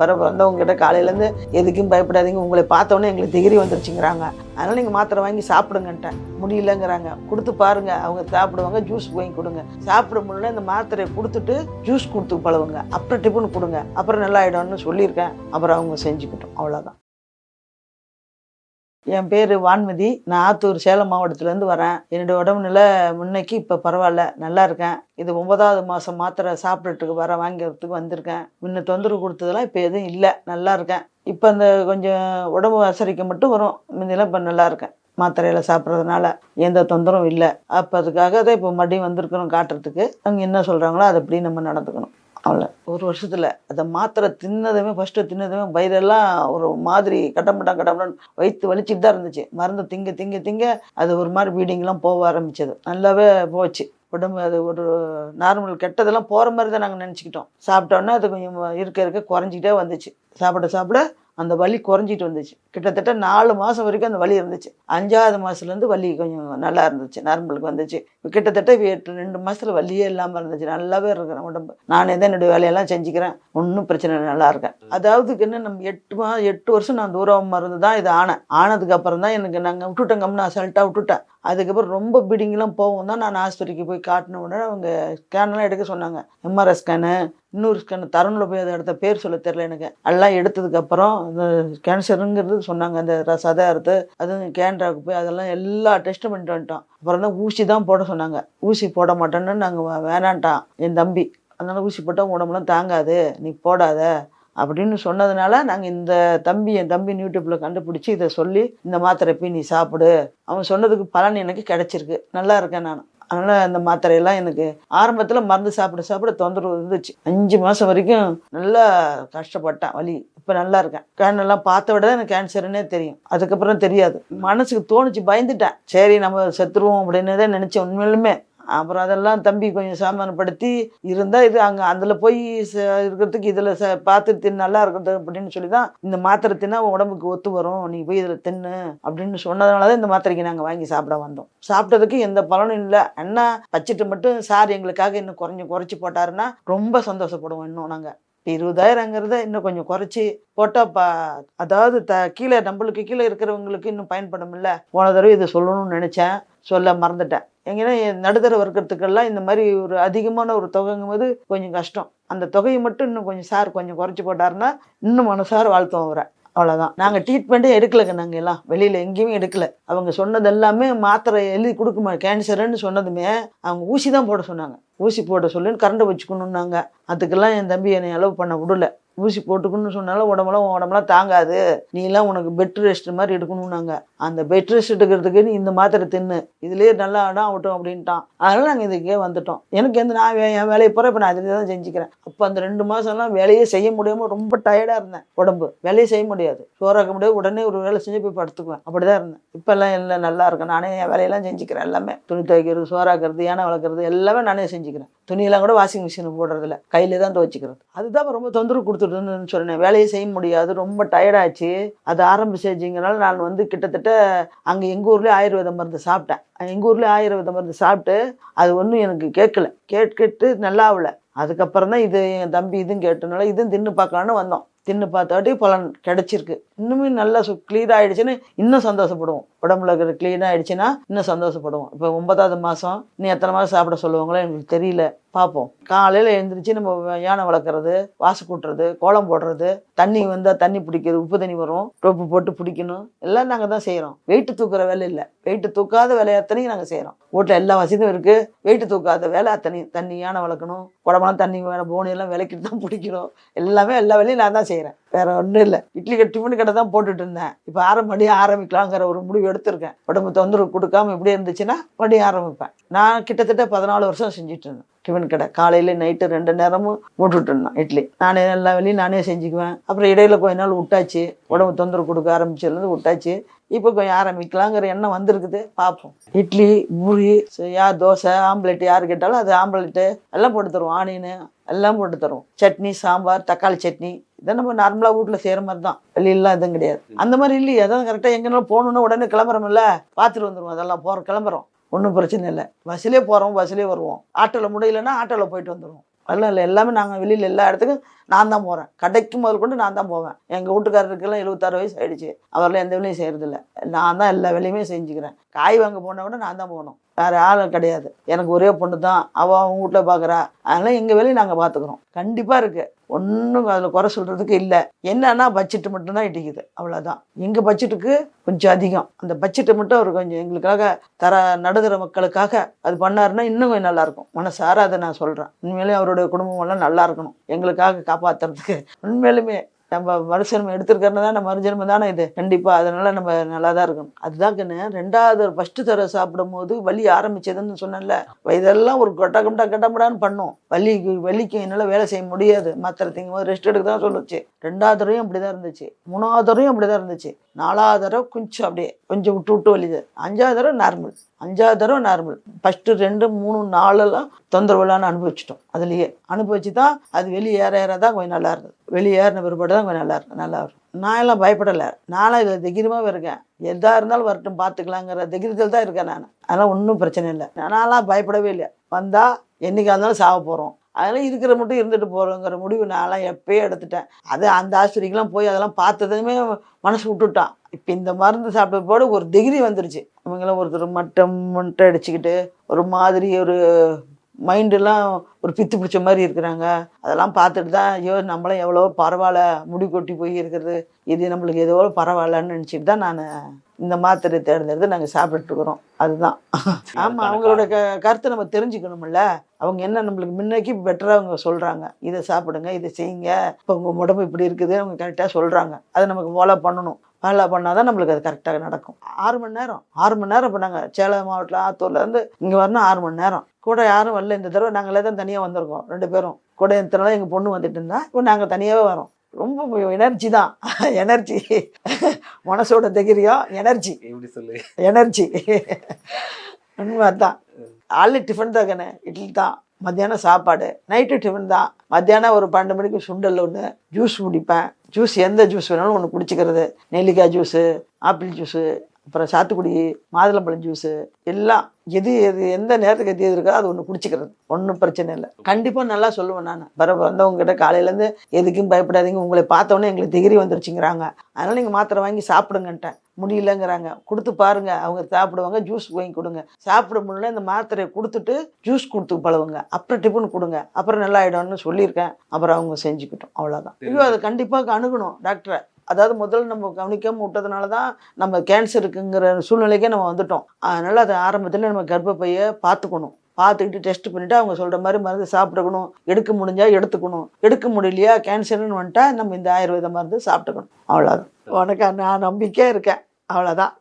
வந்தவங்ககிட்ட காலையிலேருந்து எதுக்கும் பயப்படாதீங்க, உங்களை பார்த்தோன்னே எங்களுக்கு திகிரி வந்துருச்சுங்கிறாங்க, அதனால் நீங்கள் மாத்திரை வாங்கி சாப்பிடுங்கன்ட்டேன். முடியலங்கிறாங்க. கொடுத்து பாருங்கள், அவங்க சாப்பிடுவாங்க. ஜூஸ் வாங்கி கொடுங்க. சாப்பிட முடியல இந்த மாத்திரையை கொடுத்துட்டு ஜூஸ் கொடுத்து பழவுங்க, அப்புறம் டிஃபன் கொடுங்க, அப்புறம் நல்லா ஆகிடும்னு சொல்லியிருக்கேன். அப்புறம் அவங்க செஞ்சுக்கிட்டோம். அவ்வளோதான். என் பேர் வான்மதி. நான் ஆத்தூர் சேலம் மாவட்டத்துலேருந்து வரேன். என்னுடைய உடம்புநிலை முன்னைக்கு இப்போ பரவாயில்ல, நல்லா இருக்கேன். இது 9வது மாதம் மாத்திரை சாப்பிட்றதுக்கு வாங்கிறதுக்கு வந்திருக்கேன். முன்ன தொந்தரவு கொடுத்ததெல்லாம் இப்போ எதுவும் இல்லை, நல்லா இருக்கேன். இப்போ அந்த கொஞ்சம் உடம்பு அசரிக்க மட்டும் வரும், முன்னெல்லாம் இப்போ நல்லா இருக்கேன். மாத்திரையில் சாப்பிட்றதுனால எந்த தொந்தரவும் இல்லை. அப்போ அதுக்காக தான் இப்போ மறுபடியும் வந்திருக்கணும் காட்டுறதுக்கு. அவங்க என்ன சொல்கிறாங்களோ அதை அப்படி நம்ம நடந்துக்கணும். அவ்வளோ. ஒரு வருஷத்தில் அதை மாத்திரை தின்னதுமே ஃபஸ்ட்டு தின்னதுமே வயிறெல்லாம் ஒரு மாதிரி கடம்பட்டான்னு வயிற்று வலிச்சுட்டு தான் இருந்துச்சு. மருந்து திங்க திங்க திங்க அது ஒரு மாதிரி பீடிங்லாம் போக ஆரம்பிச்சது. நல்லாவே போச்சு உடம்பு. அது ஒரு நார்மல் கெட்டதெல்லாம் போகிற மாதிரி தான் நாங்கள் நினச்சிக்கிட்டோம். சாப்பிட்டோன்னா அது கொஞ்சம் இருக்க குறைஞ்சிக்கிட்டே வந்துச்சு. சாப்பிட அந்த வலி குறைஞ்சிட்டு வந்துச்சு. கிட்டத்தட்ட 4 மாதம் வரைக்கும் அந்த வலி இருந்துச்சு. 5வது மாதத்துலேருந்து வலி கொஞ்சம் நல்லா இருந்துச்சு, நார்மலுக்கு வந்துச்சு. கிட்டத்தட்ட 2 மாதத்தில் வலியே இல்லாமல் இருந்துச்சு. நல்லாவே இருக்கிறேன் உடம்பு. நானே தான் என்னுடைய வேலையெல்லாம் செஞ்சுக்கிறேன், ஒன்றும் பிரச்சனை இல்லை, நல்லா இருக்கேன். அதாவதுக்கு என்ன, நம்ம 8 வருஷம் நான் தூரம் மருந்து தான் இது ஆனதுக்கு அப்புறம் தான் எனக்கு நாங்கள் விட்டுட்டோங்கம்னு அசால்ட்டாக விட்டுட்டேன். அதுக்கப்புறம் ரொம்ப பீடிங்லாம் போகும் தான் நான் ஆஸ்பத்திரிக்கு போய் காட்டின உடனே அவங்க ஸ்கேன்லாம் எடுக்க சொன்னாங்க. எம்ஆர்ஐ ஸ்கேனு, இன்னொரு ஸ்கேனு, தரணில் போய் அதை எடுத்த பேர் சொல்ல தெரில எனக்கு. எல்லாம் எடுத்ததுக்கப்புறம் இந்த கேன்சருங்கிறது சொன்னாங்க. அந்த சதை அறுத்து அதுவும் கேன்ராவுக்கு போய் அதெல்லாம் எல்லா டெஸ்ட்டும் பண்ணிட்டு வந்துட்டோம். அப்புறம் தான் ஊசி தான் போட சொன்னாங்க. ஊசி போட மாட்டேன்னு நாங்கள் வேணான்ட்டான் என் தம்பி. அதனால் ஊசி போட்டால் உடம்புலாம் தாங்காது, நீ போடாத அப்படின்னு சொன்னதுனால நாங்கள் என் தம்பி யூடியூப்பில் கண்டுபிடிச்சி இதை சொல்லி இந்த மாத்திரை போய் நீ சாப்பிடு. அவன் சொன்னதுக்கு பலன் எனக்கு கிடச்சிருக்கு, நல்லா இருக்கேன் நான். அதனால் அந்த மாத்திரையெல்லாம் எனக்கு ஆரம்பத்தில் மருந்து சாப்பிட தொந்தரவு இருந்துச்சு. 5 மாதம் வரைக்கும் நல்லா கஷ்டப்பட்டேன், வலி. இப்போ நல்லா இருக்கேன். கேனெல்லாம் பார்த்த விட எனக்கு கேன்சருன்னே தெரியும். அதுக்கப்புறம் தெரியாது. மனசுக்கு தோணுச்சு, பயந்துட்டேன். சரி நம்ம செத்துருவோம் அப்படின்னு தான் நினச்சேன் உண்மையிலுமே. அப்புறம் அதெல்லாம் தம்பி கொஞ்சம் சாமானப்படுத்தி இருந்தால் இது அங்கே அதில் போய் இருக்கிறதுக்கு இதில் பார்த்து தின்னு நல்லா இருக்குது அப்படின்னு சொல்லி தான் இந்த மாத்திரை தின்னா உடம்புக்கு ஒத்து வரும், நீ போய் இதில் தின்னு அப்படின்னு சொன்னதுனால தான் இந்த மாத்திரைக்கு நாங்கள் வாங்கி சாப்பிட வந்தோம். சாப்பிட்டதுக்கு எந்த பலனும் இல்லை. என்ன வச்சுட்டு மட்டும் சார் எங்களுக்காக இன்னும் குறைச்சி போட்டாருன்னா ரொம்ப சந்தோஷப்படுவோம். இன்னும் நாங்கள் 20,000ங்கிறத இன்னும் கொஞ்சம் குறைச்சி போட்டால் அதாவது கீழே நம்மளுக்கு கீழே இருக்கிறவங்களுக்கு இன்னும் பயன்படும்ல. போன தடவை இதை சொல்லணும்னு நினச்சேன், சொல்ல மறந்துட்டேன். எங்கன்னா நடுத்தர வர்க்கத்துக்கெல்லாம் இந்த மாதிரி ஒரு அதிகமான ஒரு தொகைங்கும் போது கொஞ்சம் கஷ்டம். அந்த தொகையை மட்டும் இன்னும் கொஞ்சம் சார் கொஞ்சம் குறைச்சி போட்டாருன்னா இன்னும் மனசார வாழ்த்துவோம் அவரை. அவ்வளோதான். நாங்கள் ட்ரீட்மெண்ட்டே எடுக்கலைங்க. நாங்கள் எல்லாம் வெளியில் எங்கேயுமே எடுக்கலை. அவங்க சொன்னது எல்லாமே மாத்திரை எழுதி கொடுக்குமா, கேன்சருன்னு சொன்னதுமே அவங்க ஊசி தான் போட சொன்னாங்க. ஊசி போட சொல்லுன்னு கரண்டை வச்சுக்கணுன்னாங்க. அதுக்கெல்லாம் என் தம்பி என்னை அலோவ் பண்ண விடலை. ஊசி போட்டுக்கணும்னு சொன்னாலும் உடம்பெல்லாம் தாங்காது, நீ எல்லாம் உனக்கு பெட் ரெஸ்ட் மாதிரி எடுக்கணும்னாங்க. அந்த பெட் ரெஸ்ட் எடுக்கிறதுக்கு நீ இந்த மாத்திரை தின்னு, இதுலேயே நல்லா இடம் ஆகட்டும் அப்படின்ட்டான். அதனால் நாங்கள் இதுக்கே வந்துட்டோம். எனக்கு நான் என் வேலையை போகிற இப்போ நான் இதில் தான் செஞ்சுக்கிறேன். அப்போ அந்த 2 மாதம்லாம் வேலையே செய்ய முடியாமல் ரொம்ப டயர்டாக இருந்தேன். உடம்பு வேலையே செய்ய முடியாது, சோறாக்க முடியாது. உடனே ஒரு வேலை செஞ்சு போய் படுத்துக்குவேன். அப்படி தான் இருந்தேன். இப்போல்லாம் எல்லாம் நல்லா இருக்கேன். நானே என் வேலையெல்லாம் செஞ்சுக்கிறேன். எல்லாமே துணி துவைக்கிறது, சோறாக்கிறது, யானை வளர்க்குறது எல்லாமே நானே செஞ்சுக்கிறேன். துணியெல்லாம் கூட வாஷிங் மிஷின் போடுறதில்ல, கையிலே தான் துவைச்சிக்கிறது. அதுதான் ரொம்ப தொந்தரவு கொடுத்துட்டுன்னு சொன்னேன். வேலையை செய்ய முடியாது, ரொம்ப டயர்டாச்சு. அது ஆரம்பிச்சதுங்கனால நான் கிட்டத்தட்ட அங்கே எங்கள் ஊர்லேயே ஆயுர்வேத மருந்து சாப்பிட்டேன். எங்கள் ஊர்லேயே ஆயுர்வேத மருந்து சாப்பிட்டு அது ஒன்றும் எனக்கு கேட்கிட்டு நல்லா ஆகல. அதுக்கப்புறம் தான் இது என் தம்பி இதுவும் கேட்டனால இதுவும் தின்னு பார்க்கலான்னு வந்தோம். தின்னு பார்த்தாட்டி பலன் கிடச்சிருக்கு. இன்னுமே நல்லா க்ளீனாக ஆகிடுச்சுன்னு இன்னும் சந்தோஷப்படுவோம். உடம்புல இருக்கிற க்ளீனாக ஆகிடுச்சுன்னா இன்னும் சந்தோஷப்படுவோம். இப்போ 9வது மாதம் இன்னும் எத்தனை மாதம் சாப்பிட சொல்லுவாங்களோ எனக்கு தெரியல, பார்ப்போம். காலையில் எழுந்திரிச்சு நம்ம யானை வளர்க்குறது, வாசு கூட்டுறது, கோலம் போடுறது, தண்ணி வந்தால் தண்ணி பிடிக்கிறது, உப்பு தண்ணி வரும், ரோப்பு போட்டு பிடிக்கணும், எல்லாம் நாங்கள் தான் செய்கிறோம். வெயிட்டு தூக்குற வேலை இல்லை, வெயிட்டு தூக்காத வேலை அத்தனையும் நாங்கள் செய்கிறோம். வீட்டில் எல்லா வசதியும் இருக்குது. வெயிட்டு தூக்காத வேலை அத்தனையும். தண்ணி யானை வளர்க்கணும், குடமெல்லாம் தண்ணி போனையெல்லாம் விளக்கிட்டு தான் பிடிக்கணும். எல்லா வேலையும் நான் தான் செய்கிறேன். வேற ஒன்றும் இல்லை. இட்லி டிஃபன் கடை தான் போட்டுட்டு இருந்தேன். இப்போ 6 மணி ஆரம்பிக்கலாங்கிற ஒரு முடிவு எடுத்திருக்கேன். உடம்பு தொந்தரவு கொடுக்காம இப்படியே இருந்துச்சுன்னா மறுபடியும் ஆரம்பிப்பேன். நான் கிட்டத்தட்ட 14 வருஷம் செஞ்சுட்டு இருந்தேன் டிஃபன் கடை. காலையில் நைட்டு 2 நேரமும் போட்டுட்டு இருந்தேன் இட்லி. நானே எல்லா வேலையும் நானே செஞ்சுக்குவேன். அப்புறம் இடையில கொஞ்ச நாள் விட்டாச்சு, உடம்பு தொந்தரவு கொடுக்க ஆரம்பிச்சதுலேருந்து விட்டாச்சு. இப்போ கொஞ்சம் ஆரம்பிக்கலாங்கிற எண்ணம் வந்திருக்குது, பார்ப்போம். இட்லி, பூரி, தோசை, ஆம்லெட்டு யார் கேட்டாலும் அது ஆம்லெட்டு எல்லாம் போட்டு தருவோம். ஆனியனு எல்லாம் போட்டு தருவோம். சட்னி, சாம்பார், தக்காளி சட்னி, இதை நம்ம நார்மலாக வீட்டில் செய்கிற மாதிரி தான். வெளியிலாம் எதுவும் கிடையாது. அந்த மாதிரி இல்லையே. அதான் கரெக்டாக எங்கேனாலும் போகணுன்னா உடனே கிளம்புறோம்ல, பார்த்துட்டு வந்துடுவோம். அதெல்லாம் கிளம்புறோம், ஒன்றும் பிரச்சனை இல்லை. பஸ்ஸிலே போகிறோம், பஸ்ஸிலே வருவோம். ஆட்டோவில் முடியலன்னா ஆட்டோவில் போயிட்டு வந்துடுவோம். அதெல்லாம் இல்லை, எல்லாமே நாங்கள் வெளியில் எல்லா இடத்துக்கும் நான் தான் போகிறேன். கடைக்கு முதல் கொண்டு நான் தான் போவேன். எங்கள் வீட்டுக்காரருக்கெல்லாம் 76 வயசு ஆகிடுச்சு. அவரெல்லாம் எந்த வேலையும் செய்கிறதில்ல. நான் தான் எல்லா வேலையுமே செஞ்சுக்கிறேன். காய் வாங்க போனால் கூட நான் தான் போகணும், வேறு ஆள் கிடையாது. எனக்கு ஒரே பொண்ணு தான், அவள் அவங்க வீட்டில் பார்க்குறா. அதனால் எங்கள் வேலையை நாங்கள் பார்த்துக்குறோம். கண்டிப்பாக இருக்குது, ஒன்றும் அதில் குறை சொல்கிறதுக்கு இல்லை. என்னன்னா பட்ஜெட்டு மட்டும்தான் இடிக்குது, அவ்வளோதான். எங்கள் பட்ஜெட்டுக்கு கொஞ்சம் அதிகம். அந்த பட்ஜெட்டை மட்டும் அவர் கொஞ்சம் எங்களுக்காக நடுத்தர மக்களுக்காக அது பண்ணாருன்னா இன்னும் கொஞ்சம் நல்லாயிருக்கும். மனசார அதை நான் சொல்கிறேன். உண்மையிலேயே அவருடைய குடும்பமெல்லாம் நல்லா இருக்கணும், எங்களுக்காக காப்பாற்றுறதுக்கு. உண்மையிலுமே நம்ம மறுஜன்மம் எடுத்துருக்கறதுனா நம்ம மறுஜன்மம் தானே இது, கண்டிப்பாக. அதனால நம்ம நல்லா தான் இருக்கணும். அதுதாங்கன்னு 2வது ஃபஸ்ட்டு தடவை சாப்பிடும் போது வலி ஆரம்பிச்சதுன்னு சொன்னேன்ல, இதெல்லாம் ஒரு கட்டமுடான்னு பண்ணோம். வலிக்கு என்னால் வேலை செய்ய முடியாது. மாத்திரை திங்கும் போது ரெஸ்ட் எடுக்க தான் சொல்லுச்சு. 2வது தடவையும் அப்படி தான் இருந்துச்சு, 3வது தடவையும் அப்படி தான் இருந்துச்சு, 4வது தடவை கொஞ்சம் அப்படியே கொஞ்சம் விட்டு வலிது, 5வது தடவை நார்மல், 5வது தடவை நார்மல். ஃபஸ்ட்டு 2, 3, 4 தொந்தரவுலான்னு அனுபவிச்சிட்டோம். அதுலேயே அனுபவிச்சு தான் அது வெளியே ஏற தான் கொஞ்சம் நல்லா இருந்தது. வெளியே ஏறின பிற்பாடு தான் கொஞ்சம் நல்லா இருக்கும். நான் எல்லாம் பயப்படலை, நானும் இதில் தைரியமாகவே இருக்கேன். எதாக இருந்தாலும் வரட்டும் பார்த்துக்கலாங்கிற தைரியத்தில் தான் இருக்கேன் நான். அதெல்லாம் ஒன்றும் பிரச்சனை இல்லை. நான்லாம் பயப்படவே இல்லை. வந்தால் என்றைக்காக இருந்தாலும் சாக போகிறோம், அதெல்லாம் இருக்கிற மட்டும் இருந்துட்டு போகிறோங்கிற முடிவு நான்லாம் எப்பயே எடுத்துட்டேன். அது அந்த ஆஸ்பத்திரிக்கெலாம் போய் அதெல்லாம் பார்த்ததுமே மனசு விட்டுட்டான். இப்போ இந்த மருந்து சாப்பிட்ட போட ஒரு டிகிரி வந்துருச்சு. இவங்களாம் ஒருத்தர் மட்டை அடிச்சுக்கிட்டு ஒரு மாதிரி ஒரு மைண்டெல்லாம் ஒரு பித்து பிடிச்ச மாதிரி இருக்கிறாங்க. அதெல்லாம் பார்த்துட்டு தான் ஐயோ நம்மளாம் எவ்வளோ பரவாயில்ல, முடி கொட்டி போய் இருக்கிறது, இது நம்மளுக்கு எவ்வளோ பரவாயில்லன்னு நினச்சிட்டு தான் நான் இந்த மாத்திரை தேர்ந்தெடுத்து நாங்கள் சாப்பிட்டுருக்குறோம். அதுதான். ஆமாம், அவங்களோட கருத்தை நம்ம தெரிஞ்சுக்கணும்ல. அவங்க என்ன நம்மளுக்கு முன்னேக்கி பெட்டராக அவங்க சொல்கிறாங்க, இதை சாப்பிடுங்க, இதை செய்யுங்க, இப்போ உங்கள் உடம்பு இப்படி இருக்குது, அவங்க கரெக்டாக சொல்கிறாங்க. அதை நமக்கு ஃபாலோ பண்ணணும். ஃபாலோ பண்ணால் தான் நம்மளுக்கு அது கரெக்டாக நடக்கும். 6 மணி நேரம் இப்போ நாங்கள் சேலம் மாவட்டத்தில் ஆத்தூர்லேருந்து இங்கே வரணும் 6 மணி நேரம். கூட யாரும் வரல இந்த தடவை. நாங்களே தான் தனியாக வந்திருக்கோம் 2 பேரும். கூட இத்தனை நாள் எங்கள் பொண்ணு வந்துட்டு இருந்தா, இப்போ நாங்கள் தனியாகவே வரோம். ரொம்ப எனர்ஜி தான், எனர்ஜி, மனசோட தைரியம், எனர்ஜி, எனர்ஜி. உண்மை தான். ஆளு டிஃபன் தான் கண்ணே, இட்லி தான். மத்தியானம் சாப்பாடு, நைட்டு டிஃபன் தான். மத்தியானம் ஒரு 12 மணிக்கு சுண்டல் ஒன்று, ஜூஸ் குடிப்பேன். ஜூஸ் எந்த ஜூஸ் வேணாலும் ஒன்று குடிச்சிக்கிறது. நெல்லிக்காய் ஜூஸு, ஆப்பிள் ஜூஸு, அப்புறம் சாத்துக்குடி, மாதுளம்பழம் ஜூஸு, எல்லாம் எது எந்த நேரத்துக்கு எது இருக்கோ அது ஒன்று குடிச்சிக்கிறது. ஒன்றும் பிரச்சனை இல்லை. கண்டிப்பாக நல்லா சொல்லுவேன் நான். வந்தவங்ககிட்ட காலையிலேருந்து எதுக்கும் பயப்படாதீங்க, உங்களை பார்த்தோன்னே எங்களுக்கு டிகிரி வந்துருச்சுங்கிறாங்க, அதனால் நீங்கள் மாத்திரை வாங்கி சாப்பிடுங்கன்ட்டேன். முடியலங்கிறாங்க, கொடுத்து பாருங்கள், அவங்க சாப்பிடுவாங்க. ஜூஸ் வாங்கி கொடுங்க. சாப்பிட முடியல இந்த மாத்திரையை கொடுத்துட்டு ஜூஸ் கொடுத்து பழவுங்க, அப்புறம் டிஃபன் கொடுங்க, அப்புறம் நல்லா ஆகிடும்னு சொல்லியிருக்கேன். அப்புறம் அவங்க செஞ்சுக்கிட்டோம், அவ்வளோதான். ஐயோ, அதை கண்டிப்பாக அணுகணும் டாக்டரை. அதாவது முதல்ல நம்ம கவனிக்காமல் விட்டதுனால தான் நம்ம கேன்சருக்குங்கிற சூழ்நிலைக்கே நம்ம வந்துட்டோம். அதனால் அதை ஆரம்பத்தில் நம்ம கர்ப்பப்பையை பார்த்துக்கணும். பார்த்துக்கிட்டு டெஸ்ட் பண்ணிவிட்டு அவங்க சொல்கிற மாதிரி மருந்து சாப்பிட்டுக்கணும். எடுக்க முடிஞ்சால் எடுத்துக்கணும், எடுக்க முடியலையா கேன்சர்னு வந்துட்டா நம்ம இந்த ஆயுர்வேத மருந்து சாப்பிட்டுக்கணும். அவ்வளோதான். உனக்கு நான் நம்பிக்கையாக இருக்கேன், அவ்வளோதான்.